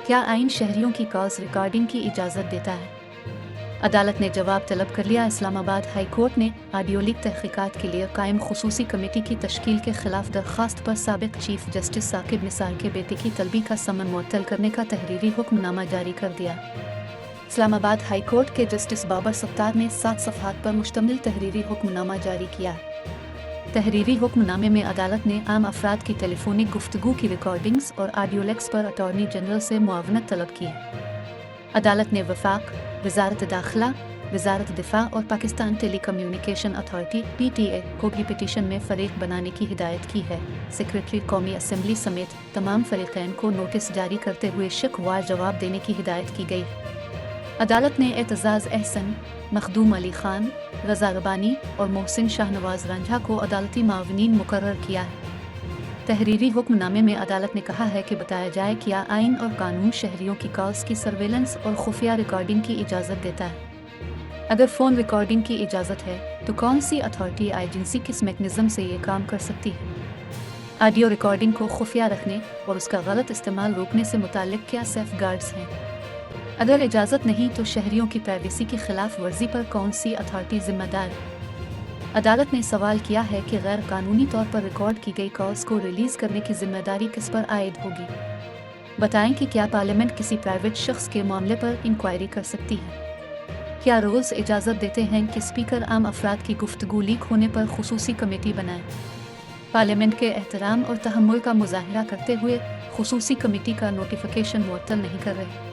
क्या आइन शहरियों की कॉल्स रिकॉर्डिंग की इजाज़त देता है? अदालत ने जवाब तलब कर लिया। इस्लामाबाद हाई कोर्ट ने ऑडियो लीक तहकीकात के लिए कायम खुसूसी कमेटी की तश्कील के खिलाफ दरख्वास्त पर साबिक चीफ जस्टिस साकिब निसार के बेटे की तलबी का समन मुअत्तल करने का तहरीरी हुक्मनामा जारी कर दिया। इस्लामाबाद हाई कोर्ट के जस्टिस बाबर सत्तार ने 7 सफ़हात पर मुश्तमिल तहरीरी हुक्मनामा जारी किया। तहरीरी हुक्मनामे में अदालत ने आम अफराद की टेलीफोनिक गुफ्तगू की रिकॉर्डिंग्स और ऑडियो लेक्स पर अटॉर्नी जनरल से मुआवनत तलब की है। अदालत ने वफाक, वजारत दाखिला, वजारत दिफा और Pakistan telecommunication authority (PTA) को भी पिटीशन में फ़रीक बनाने की हिदायत की है। सेक्रेटरी कौमी असम्बली समेत तमाम फ़रीक़ैन को नोटिस जारी करते हुए शिकवार जवाब देने की हिदायत की गई। अदालत ने एतजाज़ अहसन, मखदूम अली खान, रज़ा रबानी और मोहसिन शाहनवाज रंझा को अदालती मावनीन मुकर्रर किया है। तहरीरी हुक्मनामे में अदालत ने कहा है कि बताया जाए क्या आइन और कानून शहरियों की कॉल्स की सर्वेलेंस और खुफिया रिकॉर्डिंग की इजाज़त देता है। अगर फ़ोन रिकॉर्डिंग की इजाज़त है तो कौन सी अथॉरिटी एजेंसी किस मैकेनिज़्म से ये काम कर सकती है? ऑडियो रिकॉर्डिंग को खुफिया रखने और उसका गलत इस्तेमाल रोकने से मुताल्लिक़ क्या सेफ़ गार्ड्स हैं? अगर इजाज़त नहीं तो शहरियों की प्राइवेसी की खिलाफ वर्जी पर कौन सी अथॉरिटी ज़िम्मेदार है? अदालत ने सवाल किया है कि गैर कानूनी तौर पर रिकॉर्ड की गई कॉल्स को रिलीज़ करने की जिम्मेदारी किस पर आयद होगी। बताएं कि क्या पार्लियामेंट किसी प्राइवेट शख्स के मामले पर इंक्वायरी कर सकती है? क्या रूल्स इजाज़त देते हैं कि स्पीकर आम अफराद की गुफ्तगू लीक होने पर खुसूसी कमेटी बनाए? पार्लियामेंट के एहतराम और तहम्मुल का मुजाहिरा करते हुए खुसूसी कमेटी का नोटिफिकेशन मुअत्तल नहीं कर रहे।